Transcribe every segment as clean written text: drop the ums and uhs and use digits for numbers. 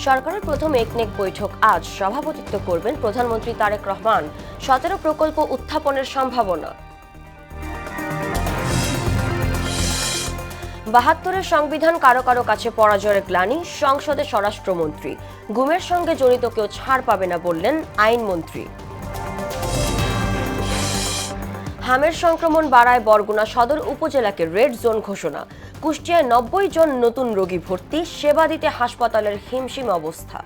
সরকারের প্রথম একনেক বৈঠক আজ সভাপতিত্ব করবেন প্রধানমন্ত্রী তারেক রহমান। 17 প্রকল্প উত্থাপনের সম্ভাবনা। 72-এর সংবিধান কারো কারো কাছে পরাজয়ের গ্লানি, সংসদে স্বরাষ্ট্রমন্ত্রী। গুমের সঙ্গে জড়িত কেউ ছাড় পাবে না বললেন আইনমন্ত্রী। হামের সংক্রমণ বাড়ায় বরগুনা সদর উপজেলাকে রেড জোন ঘোষণা। কুষ্টিয়ায় 90 জন নতুন রোগী ভর্তি, সেবা দিতে হাসপাতালের হিমশিম অবস্থা।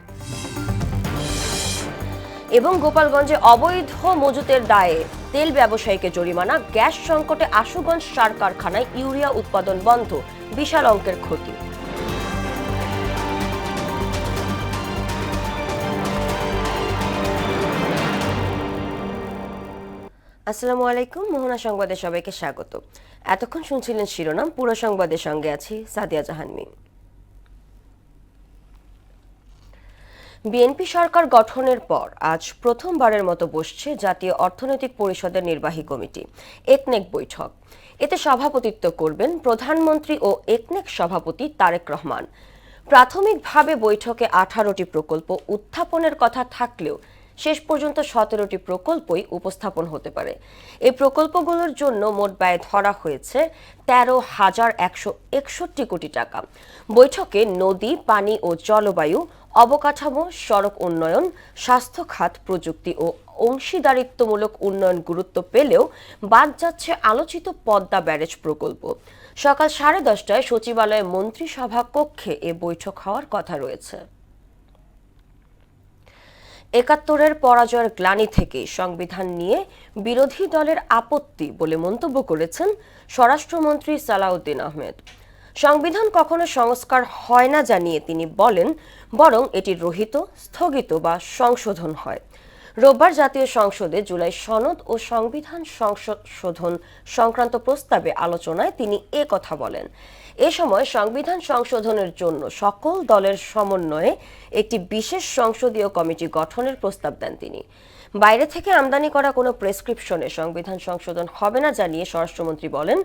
এবং গোপালগঞ্জে অবৈধ মজুতের দায়ে তেল ব্যবসায়ীকে জরিমানা। গ্যাস সংকটে আশুগঞ্জ সার কারখানায় ইউরিয়া উৎপাদন বন্ধ, বিশাল অঙ্কের ক্ষতি। আসসালামু আলাইকুম, মোহনা সংবাদে সবাইকে স্বাগত। এতক্ষণ শুনছিলেন শিরোনাম, পুরো সংবাদের সঙ্গে আছি সাদিয়া জাহান মিম। বিএনপি সরকার গঠনের পর আজ প্রথমবারের মতো বসছে জাতীয় অর্থনৈতিক পরিষদের নির্বাহী কমিটি একনেক বৈঠক। এতে সভাপতিত্ব করবেন প্রধানমন্ত্রী ও একনেক সভাপতি তারেক রহমান। প্রাথমিকভাবে বৈঠকে 18টি প্রকল্প উত্থাপনের কথা থাকলেও শেষ পর্যন্ত 17টি প্রকল্পই উপস্থাপন হতে পারে। এই প্রকল্পগুলোর জন্য মোট ব্যয় ধরা হয়েছে 13,161 কোটি টাকা। বৈঠকে নদী, পানি ও জলবায়ু, অবকাঠামো, সড়ক উন্নয়ন, স্বাস্থ্য খাত, প্রযুক্তি ও অংশীদারিত্বমূলক উন্নয়ন গুরুত্ব পেলেও বাদ যাচ্ছে আলোচিত পদ্মা ব্যারেজ প্রকল্প। সকাল 10:30টায় সচিবালয়ে মন্ত্রিসভা কক্ষে এ বৈঠক হওয়ার কথা রয়েছে। 71-এর পরাজয়ের গ্লানি থেকে সংবিধান নিয়ে বিরোধী দলের আপত্তি বলে মন্তব্য করেছেন স্বরাষ্ট্রমন্ত্রী সালাউদ্দিন আহমেদ। সংবিধান কখনো সংস্কার হয় না জানিয়ে তিনি বলেন, বরং এটি রহিত, স্থগিত বা সংশোধন হয়। রোববার জাতীয় সংসদে জুলাই সনদ ও সংবিধান সংশোধন সংক্রান্ত প্রস্তাবে আলোচনায় তিনি এ কথা বলেন। এ সময় সংবিধান সংশোধনের জন্য সকল দলের সমন্বয়ে একটি বিশেষ সংসদীয় কমিটি গঠনের প্রস্তাব দেন তিনি। বাইরে থেকে আমদানি করা কোনো প্রেসক্রিপশনে সংবিধান সংশোধন হবে না জানিয়ে স্বরাষ্ট্রমন্ত্রী বলেন,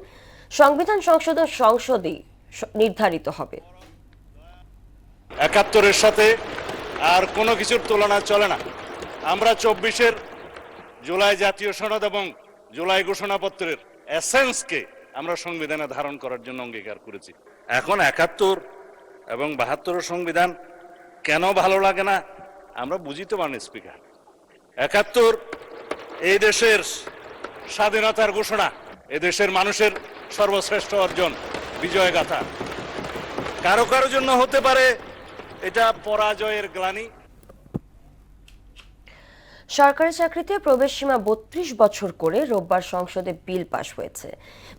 সংবিধান সংশোধন সংসদেই নির্ধারিত হবে। 71-এর সাথে আর কোনো কিছুর তুলনা চলে না। আমরা 24-এর জুলাই জাতীয় সনদ এবং জুলাই ঘোষণাপত্রের এসেন্সকে আমরা সংবিধানে ধারণ করার জন্য অঙ্গীকার করেছি। এখন 71 এবং 72-এর সংবিধান কেন ভালো লাগে না আমরা বুঝিতে পারি। স্পিকার, 71 এই দেশের স্বাধীনতার ঘোষণা, এ দেশের মানুষের সর্বশ্রেষ্ঠ অর্জন, বিজয় গাথা। কারো কারো জন্য হতে পারে এটা পরাজয়ের গ্লানি। সরকারি চাকরিতে প্রবেশসীমা 32 বছর করে রোববার সংসদে বিল পাশ হয়েছে।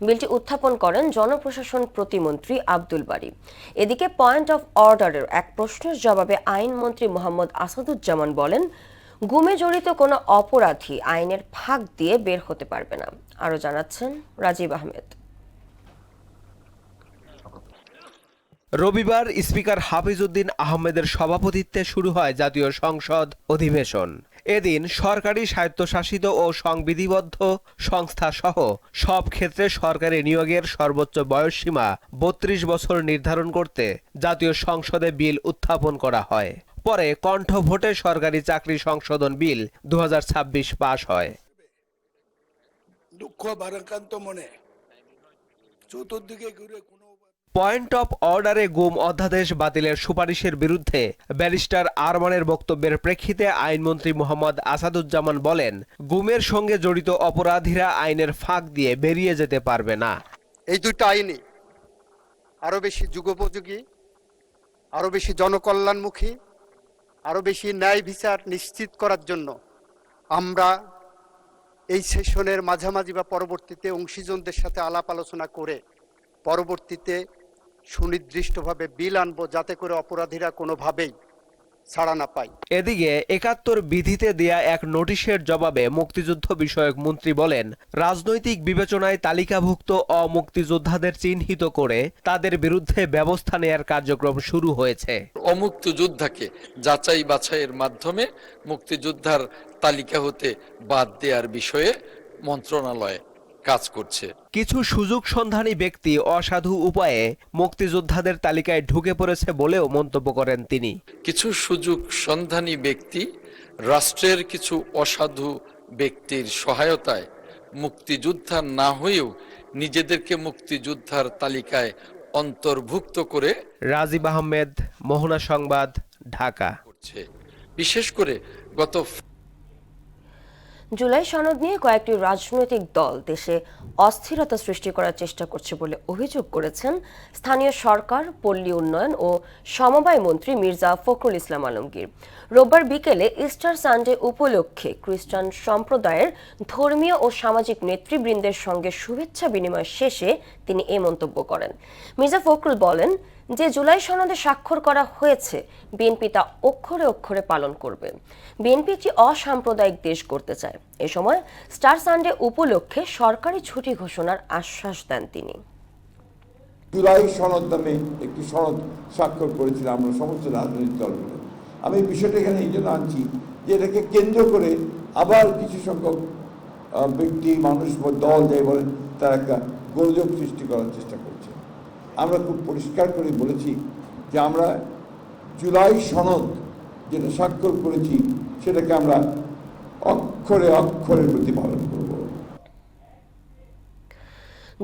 বিলটি উত্থাপন করেন জনপ্রশাসন প্রতিমন্ত্রী আব্দুল বারী। এদিকে পয়েন্ট অফ অর্ডারের এক প্রশ্নের জবাবে আইনমন্ত্রী মোহাম্মদ আসাদুজ্জামান বলেন, গুমে জড়িত কোনো অপরাধী আইনের ফাঁক দিয়ে বের হতে পারবে না। আরও জানাচ্ছেন রাজীব আহমেদ। রবিবার স্পিকার হাফিজউদ্দিন আহমেদের সভাপতিত্বে শুরু হয় জাতীয় সংসদ অধিবেশন। এদিন সরকারি, স্বায়ত্তশাসিত ও সংবিধিবদ্ধ সংস্থা সহ সব ক্ষেত্রে সরকারি নিয়োগের সর্বোচ্চ বয়সসীমা 32 বছর নির্ধারণ করতে জাতীয় সংসদে বিল উত্থাপন করা হয়। পরে কণ্ঠভোটে সরকারি চাকরি সংশোধন বিল 2026 পাশ হয়। দুঃখ ভারাক্রান্ত মনে চতুর্দিকে ঘুরে পয়েন্ট অফ অর্ডারে গুম অধ্যাদেশ বাতিলের সুপারিশের বিরুদ্ধে ব্যারিস্টার আরমানের বক্তব্যের প্রেক্ষিতে আইনমন্ত্রী মোহাম্মদ আসাদুজ্জামান বলেন, গুমের সঙ্গে জড়িত অপরাধীরা আইনের ফাঁক দিয়ে বেরিয়ে যেতে পারবে না। এই দুটো আইনই আরো বেশি যুগোপযোগী, আরো বেশি জনকল্যাণমুখী, আরো বেশি ন্যায় বিচার নিশ্চিত করার জন্য আমরা এই সেশনের মাঝামাঝি বা পরবর্তীতে অংশীজনদের সাথে আলাপ আলোচনা করে পরবর্তীতে সুনির্দিষ্টভাবে বিল আনবো, যাতে করে অপরাধীরা কোনোভাবেই ছাড়া না পায়। এদিকে 71 বিধিতে দেয়া এক নোটিশের জবাবে মুক্তিযুদ্ধ বিষয়ক মন্ত্রী বলেন, রাজনৈতিক বিবেচনায় তালিকাভুক্ত অমুক্তিযোদ্ধাদের চিহ্নিত করে তাদের বিরুদ্ধে ব্যবস্থা নেয়ার কার্যক্রম শুরু হয়েছে। অমুক্তিযোদ্ধাকে যাচাই বাছাইয়ের মাধ্যমে মুক্তিযোদ্ধার তালিকা হতে বাদ দেওয়ার বিষয়ে মন্ত্রণালয় কাজ করছে। কিছু সুযোগ সন্ধানী ব্যক্তি অসাধু উপায়ে মুক্তিযোদ্ধাদের তালিকায় ঢুকে পড়েছে বলেও মন্তব্য করেন তিনি। কিছু সুযোগ সন্ধানী ব্যক্তি রাষ্ট্রের কিছু অসাধু ব্যক্তির সহায়তায় মুক্তিযোদ্ধা না হয়েও নিজেদেরকে মুক্তিযোদ্ধার তালিকায় অন্তর্ভুক্ত করে রাজীব আহমেদ, মোহনা সংবাদ, ঢাকা। করছে। বিশেষ করে গত জুলাই সনদ নিয়ে কয়েকটি রাজনৈতিক দল দেশে অস্থিরতা সৃষ্টি করার চেষ্টা করছে বলে অভিযোগ করেছেন স্থানীয় সরকার, পল্লী উন্নয়ন ও সমবায় মন্ত্রী মির্জা ফখরুল ইসলাম আলমগীর। রোববার বিকেলে ইস্টার সানডে উপলক্ষে খ্রিস্টান সম্প্রদায়ের ধর্মীয় ও সামাজিক নেতৃবৃন্দের সঙ্গে শুভেচ্ছা বিনিময় শেষে তিনি এই মন্তব্য করেন। মির্জা ফখরুল বলেন যে জুলাই সনদে স্বাক্ষর করা হয়েছে বিএনপি তা অক্ষরে অক্ষরে পালন করবে। বিএনপি একটি অসাম্প্রদায়িক দেশ করতে চায়। এ সময় স্টার সানডে উপলক্ষে সরকারি ছুটি ঘোষণার আশ্বাস দেন তিনি। জুলাই সনদ নামে একটি সনদ স্বাক্ষর করেছিলাম আমরা সমস্ত রাজনৈতিক দলগুলো। আমি বিষয়টা এখানে এই জন্য আনছি যে এটাকে কেন্দ্র করে আবার কিছু সংখ্যক ব্যক্তি, মানুষ বা দল যাই বলেন, তারা একটা গোলযোগ সৃষ্টি করার চেষ্টা করছে। আমরা খুব পরিষ্কার করে বলেছি যে আমরা জুলাই সনদ যেটা স্বাক্ষর করেছি সেটাকে আমরা অক্ষরে অক্ষরে প্রতিপালন করব।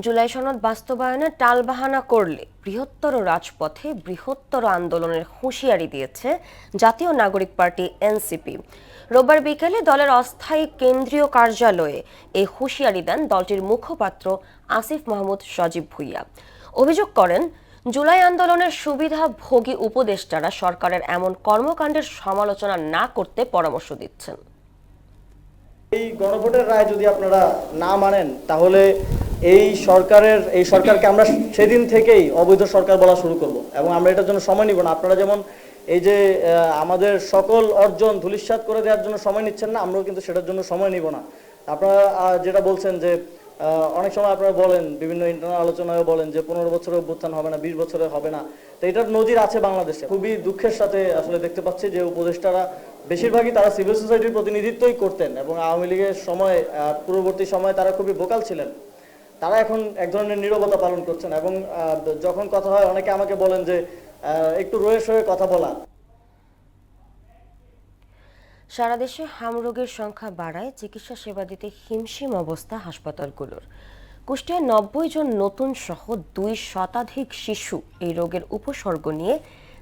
জুলাই সনদ বাস্তবায়নে টালবাহানা করলে বৃহত্তর রাজপথে বৃহত্তর আন্দোলনের হুঁশিয়ারি দিয়েছে জাতীয় নাগরিক পার্টি এনসিপি। রোববার বিকেলে দলের অস্থায়ী কেন্দ্রীয় কার্যালয়ে এই হুঁশিয়ারি দেন দলটির মুখপাত্র আসিফ মাহমুদ সজীব ভুইয়া। অভিযোগ করেন, জুলাই আন্দোলনের সুবিধাভোগী উপদেষ্টারা সরকারের এমন কর্মকাণ্ডের সমালোচনা না করতে পরামর্শ দিচ্ছেন। এই গণভোটের রায় যদি আপনারা না মানেন তাহলে এই সরকারকে আমরা সেদিন থেকেই অবৈধ সরকার বলা শুরু করব এবং আমরা এটার জন্য সময় নিব না। আপনারা যেমন এই যে আমাদের সকল অর্জন ধূলিসাৎ করে দেওয়ার জন্য সময় নিচ্ছেন না, আমরাও কিন্তু সেটার জন্য সময় নিব না। আপনারা যেটা বলছেন যে অনেক সময় আপনারা বলেন, বিভিন্ন ইন্টারনাল আলোচনায় বলেন যে 15 বছরের অভ্যুত্থান হবে না, 20 বছরে হবে না। তো এটার নজির আছে বাংলাদেশে। খুবই দুঃখের সাথে আসলে দেখতে পাচ্ছি যে উপদেষ্টারা বেশিরভাগই তারা সিভিল সোসাইটির প্রতিনিধিত্বই করতেন এবং আওয়ামী লীগের সময় পূর্ববর্তী সময়ে তারা খুবই ভোকাল ছিলেন। তারা এখন এক ধরনের নীরবতা পালন করছেন এবং যখন কথা হয় অনেকে আমাকে বলেন যে একটু রয়ে সয়ে কথা বলা। সারা দেশে হামরোগের সংখ্যা বাড়ায় চিকিৎসা সেবা দিতে হিমশিম অবস্থা হাসপাতালগুলোর। কুষ্টিয়ায় 90 জন নতুন সহ 2 শতাধিক শিশু এই রোগের উপসর্গ নিয়ে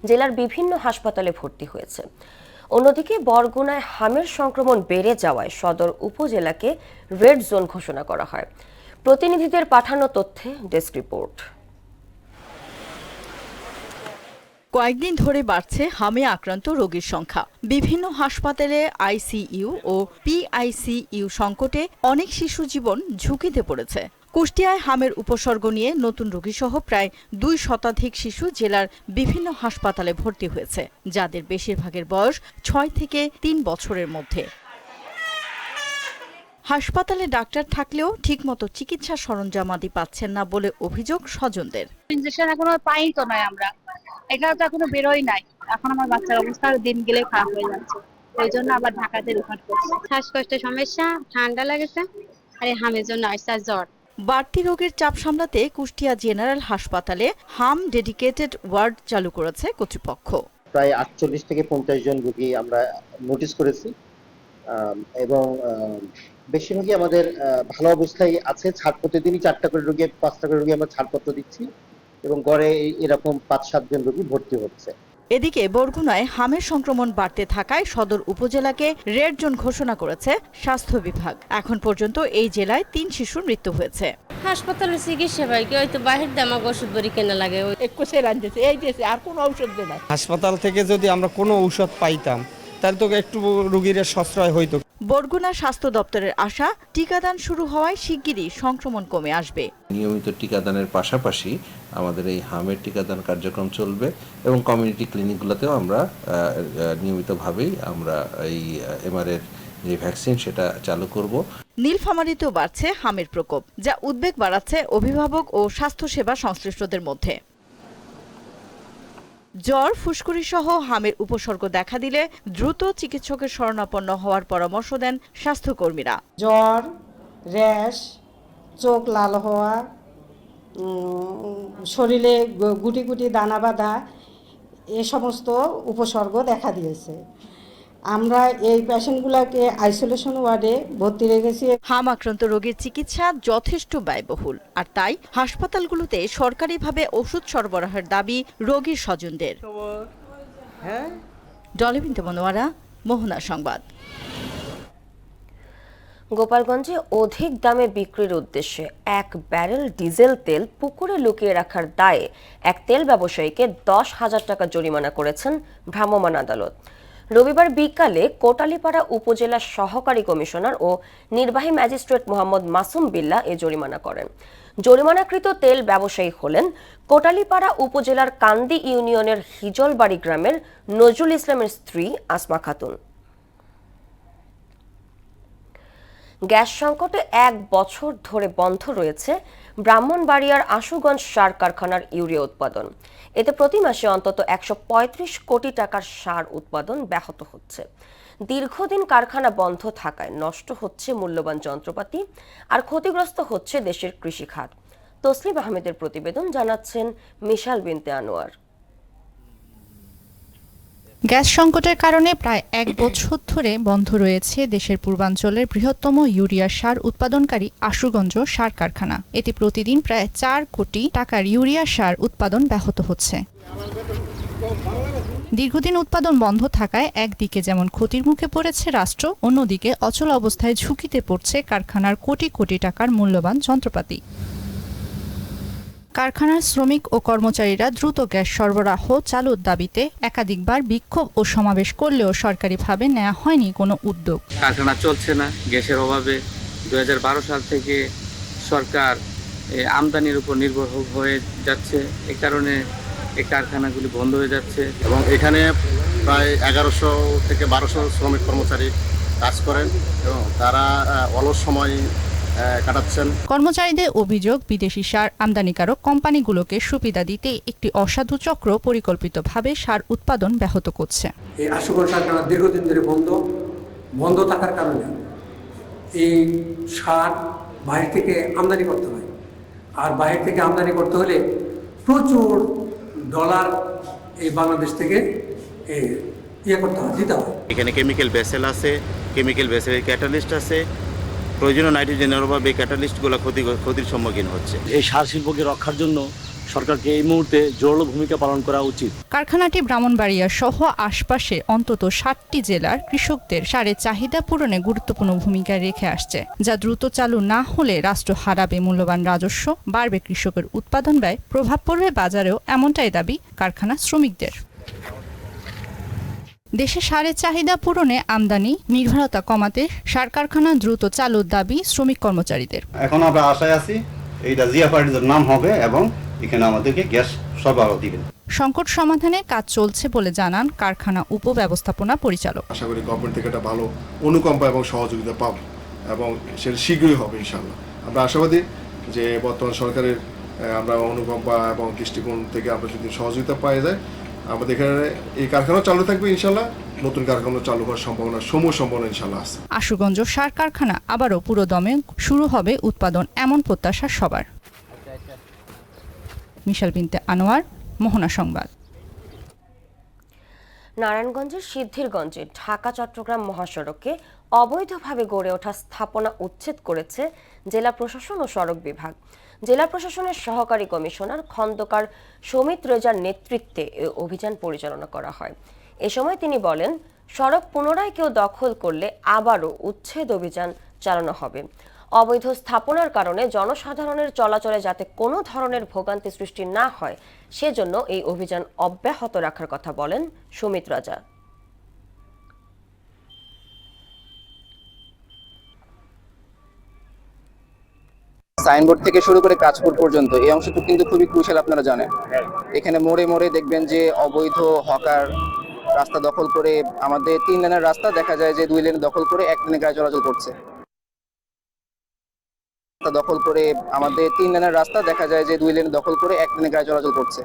জেলার বিভিন্ন হাসপাতালে ভর্তি হয়েছে। অন্যদিকে বরগুনায় হামের সংক্রমণ বেড়ে যাওয়ায় সদর উপজেলাকে রেড জোন ঘোষণা করা হয়। প্রতিনিধিদের পাঠানো তথ্যে ডেস্ক রিপোর্ট। কয়েকদিন ধরে বাড়ছে হামে আক্রান্ত রোগীর সংখ্যা। বিভিন্ন হাসপাতালে আইসিইউ ও পিআইসিইউ সংকটে অনেক শিশু জীবন ঝুঁকিতে পড়েছে। কুষ্টিয়ায় হামের উপসর্গ নিয়ে নতুন রোগীসহ প্রায় 2 শতাধিক শিশু জেলার বিভিন্ন হাসপাতালে ভর্তি হয়েছে, যাদের বেশিরভাগের বয়স 6 থেকে 3 বছরের মধ্যে। হাসপাতালে ডাক্তার থাকলেও ঠিকমতো চিকিৎসা সরঞ্জামাদি পাচ্ছেন না বলে অভিযোগ স্বজনদের। ইনজেকশন এখনো পাই তো নয়, আমরা এটা তো এখনো বেরোই নাই। এখন আমার বাচ্চার অবস্থা দিন গেলে খারাপ হয়ে যাচ্ছে, ওই জন্য আবার ঢাকাতে রেফার করছি। শ্বাসকষ্টের সমস্যা, ঠান্ডা লাগেছে আর হামের জন্য আসছে জ্বর। বাড়তি রোগের চাপ সামলাতে কুষ্টিয়া জেনারেল হাসপাতালে হাম ডেডিকেটেড ওয়ার্ড চালু করেছে কর্তৃপক্ষ। প্রায় 48 থেকে 50 জন রোগী আমরা নোটিস করেছি এবং বেশিরভাগই আমাদের ভালো অবস্থায় আছে। ছাড় প্রতিদিনই 4টা করে রোগী, 5টা করে রোগী আমরা ছাড়পত্র দিচ্ছি এবং গড়ে এরকম 5-7 জন রোগী ভর্তি হচ্ছে। এদিকে বরগুনায় হামের সংক্রমণ বাড়তে থাকায় সদর উপজেলাকে রেড জোন ঘোষণা করেছে স্বাস্থ্য বিভাগ। এখন পর্যন্ত এই জেলায় 3 শিশুর মৃত্যু হয়েছে। হাসপাতালের চিকিৎসা ভাই কি হয়তো বাহির দামা ওষুধ বড়ি কেনা লাগে, এই দেশে আর কোনো ঔষধ দেয়। হাসপাতাল থেকে যদি আমরা কোনো ঔষধ পাইতাম তাহলে তো একটু রোগীর সাশ্রয় হইতো। বরগুনা স্বাস্থ্য দপ্তরের আশা, টিকাদান শুরু হওয়ায় শিগগিরই সংক্রমণ কমে আসবে। নিয়মিত টিকাদানের পাশাপাশি আমাদের এই হামের টিকাদান কার্যক্রম চলবে এবং কমিউনিটি ক্লিনিকগুলোতেও আমরা নিয়মিতভাবেই আমরা এই এমআরএর যে ভ্যাকসিন সেটা চালু করব। নীলফামারীতেও বাড়ছে হামের প্রকোপ, যা উদ্বেগ বাড়াচ্ছে অভিভাবক ও স্বাস্থ্যসেবা সংশ্লিষ্টদের মধ্যে। জ্বর, ফুসকুড়ি সহ হামের উপসর্গ দেখা দিলে দ্রুত চিকিৎসকের শরণাপন্ন হওয়ার পরামর্শ দেন স্বাস্থ্যকর্মীরা। জ্বর, র্যাশ, চোখ লাল হওয়া, শরীরে গুটি গুটি দানা বাঁধা, এ সমস্ত উপসর্গ দেখা দিয়েছে। আমরা এই পেশেন্টগুলোকে আইসোলেশন ওয়ার্ডে ভর্তি রেখেছি। হাম আক্রান্ত রোগীর চিকিৎসা যথেষ্ট ব্যয়বহুল, আর তাই হাসপাতালগুলোতে সরকারিভাবে ওষুধ সরবরাহের দাবি রোগীর স্বজনদের। ডলিবিন্দু মনোয়ারা, মোহনা সংবাদ। গোপালগঞ্জে অধিক দামে বিক্রির উদ্দেশ্যে 1 ব্যারেল ডিজেল তেল পুকুরে লুকিয়ে রাখার দায়ে এক তেল ব্যবসায়ীকে 10,000 টাকা জরিমানা করেছেন ভ্রাম্যমাণ আদালত। রবিবার বিকালে কোটালীপাড়া উপজেলার সহকারী কমিশনার ও নির্বাহী ম্যাজিস্ট্রেট মোহাম্মদ মাসুম বিল্লাহ এ জরিমানা করেন। জরিমানাকৃত তেল ব্যবসায়ী হলেন কোটালীপাড়া উপজেলার কান্দি ইউনিয়নের হিজলবাড়ি গ্রামের নজরুল ইসলামের স্ত্রী আসমা খাতুন। গ্যাস সংকটে 1 বছর ধরে বন্ধ রয়েছে ব্রাহ্মণবাড়িয়ার আশুগঞ্জ সার কারখানার ইউরিয়া উৎপাদন। এতে প্রতি মাসে অন্তত 135 কোটি টাকার সার উৎপাদন ব্যাহত হচ্ছে। দীর্ঘদিন কারখানা বন্ধ থাকায় নষ্ট হচ্ছে মূল্যবান যন্ত্রপাতি, আর ক্ষতিগ্রস্ত হচ্ছে দেশের কৃষি খাত। তসলিম আহমেদের প্রতিবেদন, জানাচ্ছেন মিশাল বিনতে আনোয়ার। গ্যাস সংকটের কারণে প্রায় 1 বছর ধরে বন্ধ রয়েছে দেশের পূর্বাঞ্চলের বৃহত্তম ইউরিয়া সার উৎপাদনকারী আশুগঞ্জ সার কারখানা। এতে প্রতিদিন প্রায় 4 কোটি টাকার ইউরিয়া সার উৎপাদন ব্যাহত হচ্ছে। দীর্ঘদিন উৎপাদন বন্ধ থাকায় একদিকে যেমন ক্ষতির মুখে পড়েছে রাষ্ট্র, অন্যদিকে অচল অবস্থায় ঝুঁকিতে পড়ছে কারখানার কোটি কোটি টাকার মূল্যবান যন্ত্রপাতি। কারখানার শ্রমিক ও কর্মচারীরা দ্রুত গ্যাস সরবরাহ চালুর দাবিতে একাধিকবার বিক্ষোভ ও সমাবেশ করলেও সরকারিভাবে নেওয়া হয়নি কোনো উদ্যোগ। কারখানা চলছে না গ্যাসের অভাবে। 2012 সাল থেকে সরকার আমদানির উপর নির্ভর হয়ে যাচ্ছে, এই কারণে এই কারখানাগুলি বন্ধ হয়ে যাচ্ছে। এবং এখানে প্রায় 1100 থেকে 1200 শ্রমিক কর্মচারী কাজ করেন এবং তারা অলস সময় কাটাচ্ছেন। কর্মচারীদের অভিযোগ, বিদেশি সার আমদানিকারক কোম্পানিগুলোকে সুবিধা দিতে একটি অসাধু চক্র পরিকল্পিতভাবে সার উৎপাদন ব্যাহত করছে। এই আশুগঞ্জ কারখানা দীর্ঘদিন ধরে বন্ধ থাকার কারণে এই সার বাইরে থেকে আমদানি করতে হয়, আর বাইরে থেকে আমদানি করতে হলে প্রচুর ডলার এই বাংলাদেশ থেকে করতে হয়, দিতে হয়। এখানে কেমিক্যাল ভেসেল আছে, কেমিক্যাল ভেসেলের ক্যাটালিস্ট আছে, প্রয়োজনীয় নাইট্রোজেনের অভাবে ক্যাটালিস্টগুলো ক্ষতির সম্মুখীন হচ্ছে। এই সার শিল্পকে রক্ষার জন্য সরকারকে এই মুহূর্তে জোরালো ভূমিকা পালন করা উচিত। কারখানাটি ব্রাহ্মণবাড়িয়া সহ আশপাশে অন্তত 7টি জেলার কৃষকদের সারের চাহিদা পূরণে গুরুত্বপূর্ণ ভূমিকা রেখে আসছে, যা দ্রুত চালু না হলে রাষ্ট্র হারাবে মূল্যবান রাজস্ব, বাড়বে কৃষকের উৎপাদন ব্যয়, প্রভাব পড়বে বাজারেও, এমনটাই দাবি কারখানা শ্রমিকদের। দেশে সারের চাহিদা পূরণে আমদানি নির্ভরতা কমাতে সার কারখানা দ্রুত চালুর দাবি শ্রমিক কর্মচারীদের। এখন আমরা আশায় আছি এইটা জিয়া পার্টির নাম হবে এবং এখানে আমাদেরকে গ্যাস সরবরাহ দিবেন। সংকট সমাধানে কাজ চলছে বলে জানান কারখানা উপব্যবস্থাপনা পরিচালক। আশা করি গভর্নমেন্ট থেকে একটা ভালো অনুকম্পা এবং সহযোগিতা পাবো এবং সেটা শীঘ্রই হবে ইনশাআল্লাহ। আমরা আশাবাদী যে বর্তমান সরকারের আমরা অনুকম্পা এবং দৃষ্টিকোণ থেকে আমরা যদি সহযোগিতা পাওয়া যায়, আমাদের এখানে এই কারখানা চালু থাকবে ইনশাআল্লাহ। নতুন কারখানা চালু হওয়ার সম্ভাবনা ইনশাআল্লাহ আছে। আশুগঞ্জ সার কারখানা আবারও পুরো দমে শুরু হবে উৎপাদন, এমন প্রত্যাশা সবার। মিশাল বিনতে আনোয়ার, মোহনা সংবাদ। নারায়ণগঞ্জের সিদ্ধিরগঞ্জে ঢাকা চট্টগ্রাম মহাসড়কে অবৈধভাবে গড়ে ওঠা স্থাপনা উচ্ছেদ করেছে জেলা প্রশাসন ও সড়ক বিভাগ। জেলা প্রশাসনের সহকারী কমিশনার খন্দকার সমিত রেজার নেতৃত্বে এই অভিযান পরিচালনা করা হয়। এ সময় তিনি বলেন, সড়ক পুনরায় কেউ দখল করলে আবারও উচ্ছেদ অভিযান চালানো হবে। অবৈধ স্থাপনার কারণে জনসাধারণের চলাচলে যাতে কোনো ধরনের ভোগান্তি সৃষ্টি না হয়, সেজন্য এই অভিযান অব্যাহত রাখার কথা বলেন সমিত রাজা। সাইনবোর্ড থেকে শুরু করে কাজপুর পর্যন্ত এই অংশটুকু কিন্তু খুবই ক্রুশাল। আপনারা জানেন এখানে মোড়ে মোড়ে দেখবেন যে অবৈধ হকার রাস্তা দখল করে, আমাদের 3 লেনের রাস্তা দেখা যায় যে 2 লেন দখল করে 1 লেনে গাড়ি চলাচল করছে। দখল করে আমাদের 3 লেনের রাস্তা দেখা যায় যে 2 লেন দখল করে 1 লেনে গাড়ি চলাচল করছে।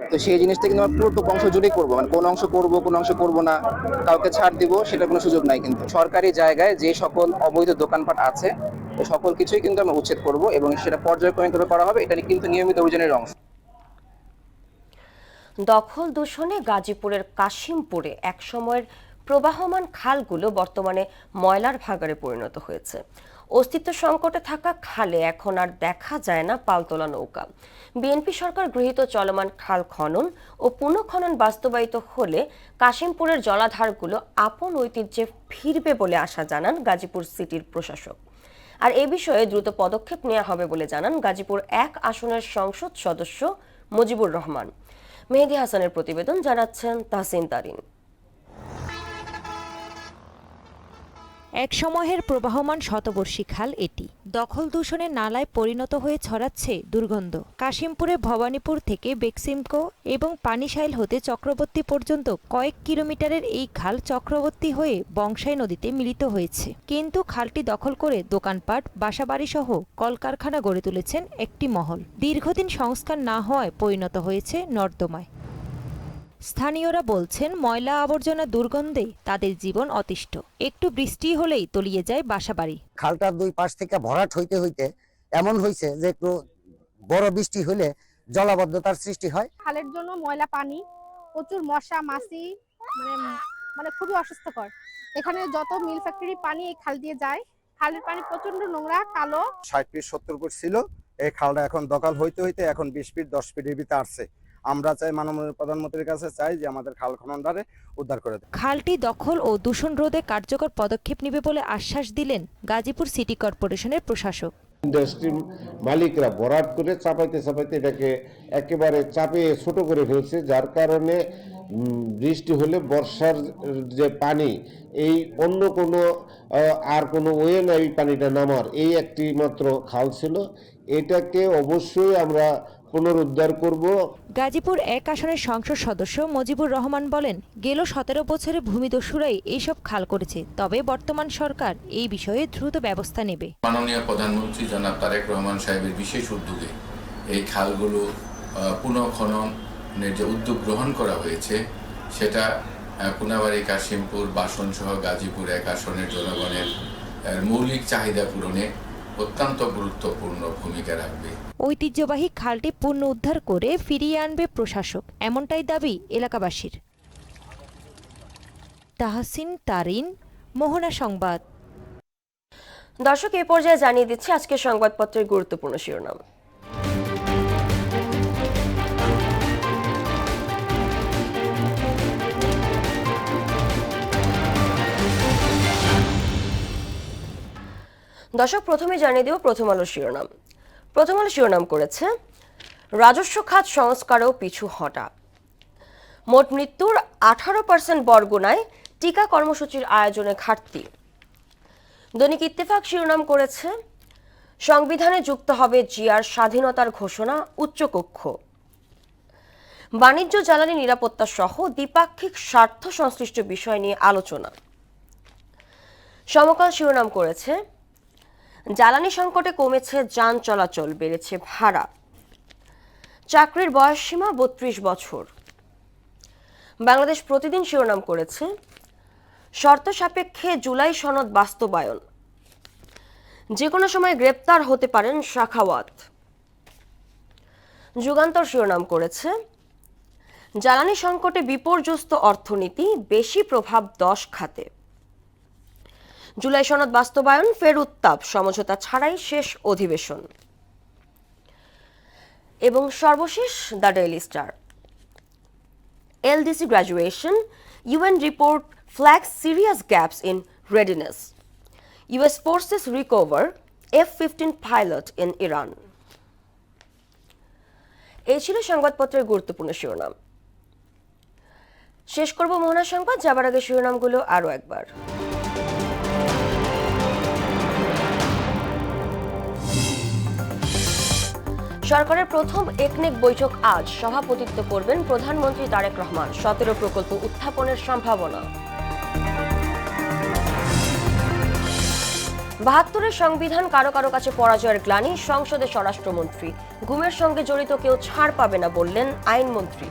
তো সেই জিনিসটা কিন্তু আমরা পুরোটুকু অংশ জুড়েই করবো, মানে কোন অংশ করবো কোন অংশ করবো না, কাউকে ছাড় দিব সেটা কোনো সুযোগ নাই। কিন্তু সরকারি জায়গায় যে সকল অবৈধ দোকানপাট আছে এই সকল কিছুই কিন্তু আমরা উচ্ছেদ করব এবং সেটা পর্যায়ক্রমিকভাবে করা হবে। এটা কিন্তু নিয়মিত অভিযানের অংশ। দখল দূষণে গাজীপুরের কাশিমপুরে একসময়ের প্রবাহমান খালগুলো বর্তমানে ময়লার ভাগাড়ে পরিণত হয়েছে। অস্তিত্ব সংকটে থাকা খালে এখন আর দেখা যায় না পালতোলা নৌকা। বিএনপি সরকার গৃহীত চলমান খাল খনন ও পুনঃখনন বাস্তবায়িত হলে কাশিমপুরের জলাধারগুলো আপন ঐতিহ্যে ফিরবে বলে আশা জানান গাজীপুর সিটির প্রশাসক। আর এ বিষয়ে দ্রুত পদক্ষেপ নেওয়া হবে বলে জানান গাজীপুর ১ আসনের সংসদ সদস্য মুজিবুর রহমান। মেহেদী হাসানের প্রতিবেদন, জানাচ্ছেন তাহসিন তারিন। এক সময়ের প্রবাহমান শতবর্ষী খাল এটি। দখল দূষণের নালায় পরিণত হয়ে ছড়াচ্ছে দুর্গন্ধ। কাশিমপুরে ভবানীপুর থেকে বেক্সিমকো এবং পানিশাইল হতে চক্রবর্তী পর্যন্ত কয়েক কিলোমিটারের এই খাল চক্রবর্তী হয়ে বংশাই নদীতে মিলিত হয়েছে। কিন্তু খালটি দখল করে দোকানপাট, বাসাবাড়ি সহ কলকারখানা গড়ে তুলেছেন একটি মহল। দীর্ঘদিন সংস্কার না হওয়ায় পরিণত হয়েছে নর্দমায়। স্থানীয়রা বলছেন ময়লা আবর্জনা দুর্গন্ধে তাদের জীবন অতিষ্ঠ। একটু বৃষ্টি হলেই তলিয়ে যায় বাসাবাড়ি। খালটার দুই পাশ থেকে ভরাট হইতে হইতে এমন হয়েছে যে একটু বড় বৃষ্টি হলে জলাবদ্ধতার সৃষ্টি হয়। খালের জন্য ময়লা পানি, প্রচুর মশা মাছি, মানে খুবই অসুস্থকর। এখানে যত মিল ফ্যাক্টরি পানি এই খাল দিয়ে যায়, খালের পানি প্রচন্ড নোংরা, কালো। 60 ফিট 70 ফিট ছিল এই খালটা, এখন দখল হইতে হইতে এখন 20 ফিট 10 ফিটের ভিতরে আসছে। আমরা চাই মাননীয় প্রধানমন্ত্রীর কাছে চাই যে আমাদের খাল খননটারে উদ্ধার করে দেয়। খালটি দখল ও দূষণ রোধে কার্যকর পদক্ষেপ নেবে বলে আশ্বাস দিলেন গাজীপুর সিটি কর্পোরেশনের প্রশাসক। ইন্ডাস্ট্রির মালিকরা ভরাট করে চাপাইতে এটাকে একেবারে চাপিয়ে ছোট করে ফেলছে, যার কারণে বৃষ্টি হলে বর্ষার যে পানি এই অন্য কোনো আর কোনো ওয়ে নাই পানিটা নামার, এই একটি মাত্র খাল ছিল। এটাকে অবশ্যই আমরা পুনরুদ্ধার করব। গাজীপুর ১ আসনের সংসদ সদস্য মুজিবুর রহমান বলেন, গেল ১৭ বছরে ভূমিদস্যুরাই এইসব খাল করেছে, তবে বর্তমান সরকার এই বিষয়ে দ্রুত ব্যবস্থা নেবে। মাননীয় প্রধানমন্ত্রী জনাব তারেক রহমান সাহেবের বিশেষ উদ্যোগে এই খালগুলো পুনঃখননের যে উদ্যোগ গ্রহণ করা হয়েছে সেটা কোনাবাড়ী, কাশিমপুর, বাসন সহ গাজীপুর ১ আসনের জনগণের মৌলিক চাহিদা পূরণে অত্যন্ত গুরুত্বপূর্ণ ভূমিকা রাখবে। ঐতিহ্যবাহী খালটি পুনরুদ্ধার করে ফিরিয়ে আনবে প্রশাসক, এমনটাই দাবি এলাকাবাসীর। তাহসিন তারিন, মোহনা সংবাদ। দর্শক, এই পর্যায়ে জানিয়ে দিচ্ছি আজকের সংবাদপত্রের গুরুত্বপূর্ণ শিরোনাম। দর্শক, প্রথমে জানিয়ে দেব প্রথম আলো শিরোনাম। প্রথম আলো শিরোনাম করেছে, রাজস্ব খাত সংস্কারেও পিছু হটা। মোট মৃত্যুর 18% বরগুনায় টিকা কর্মসূচির আয়োজনে ঘাটতি। দৈনিক ইত্তেফাক শিরোনাম করেছে, সংবিধানে যুক্ত হবে জিয়ার স্বাধীনতার ঘোষণা উচ্চকক্ষ। বাণিজ্য, জ্বালানি নিরাপত্তা সহ দ্বিপাক্ষিক স্বার্থ সংশ্লিষ্ট বিষয় নিয়ে আলোচনা। সমকাল শিরোনাম করেছে, জ্বালানি সংকটে কমেছে যান চলাচল, বেড়েছে ভাড়া। চাকরির বয়সসীমা 32 বছর। বাংলাদেশ প্রতিদিন শিরোনাম করেছে, শর্ত সাপেক্ষে জুলাই সনদ বাস্তবায়ন, যে কোনো সময় গ্রেপ্তার হতে পারেন শাখাওয়াত। যুগান্তর শিরোনাম করেছে, জ্বালানি সংকটে বিপর্যস্ত অর্থনীতি, বেশি প্রভাব 10 খাতে। জুলাই সনদ বাস্তবায়ন ফের উত্তাপ, সমঝোতা ছাড়াই শেষ অধিবেশন। এবং সর্বশেষ the daily star. LDC graduation, UN report flags serious gaps in readiness. US forces recover F-15 pilot in Iran. এই ছিল সংবাদপত্রের গুরুত্বপূর্ণ শিরোনাম। শেষ করব মোহনা সংবাদ, যাবার আগে শিরোনামগুলো আরও একবার। সরকারের প্রথম একনেক বৈঠক আজ, সভাপতিত্ব করবেন প্রধানমন্ত্রী তারেক রহমান। 17 প্রকল্প উত্থাপনের সম্ভাবনা। 72-এর সংবিধান কারো কারো কাছে পরাজয়ের গ্লানি, সংসদে স্বরাষ্ট্রমন্ত্রী। গুমের সঙ্গে জড়িত কেউ ছাড় পাবে না বললেন আইনমন্ত্রী।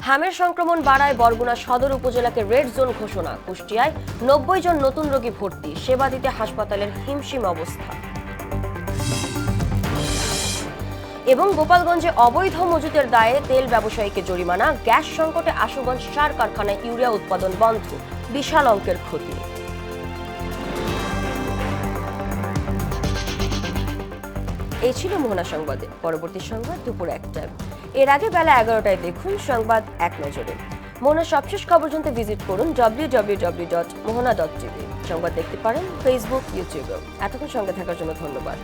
হামের সংক্রমণ বাড়ায় বরগুনা সদর উপজেলাকে রেড জোন ঘোষণা। কুষ্টিয়ায় 90 জন নতুন রোগী ভর্তি, সেবা দিতে হাসপাতালের হিমশিম অবস্থা। এবং গোপালগঞ্জে অবৈধ মজুতের দায়ে তেল ব্যবসায়ীকে জরিমানা। গ্যাস সংকটে আশুগঞ্জ সার কারখানায় ইউরিয়া উৎপাদন বন্ধ, বিশাল অঙ্কের ক্ষতি। এই ছিল মোহনা সংবাদে। পরবর্তী সংবাদ দুপুর 1টায়। এর আগে বেলা 11টায় দেখুন সংবাদ এক নজরে। মোহনার সবশেষ খবর জানতে ভিজিট করুন www.mohana.tv। সংবাদ দেখতে পারেন ফেসবুক, ইউটিউবেও। এতক্ষণ সঙ্গে থাকার জন্য ধন্যবাদ।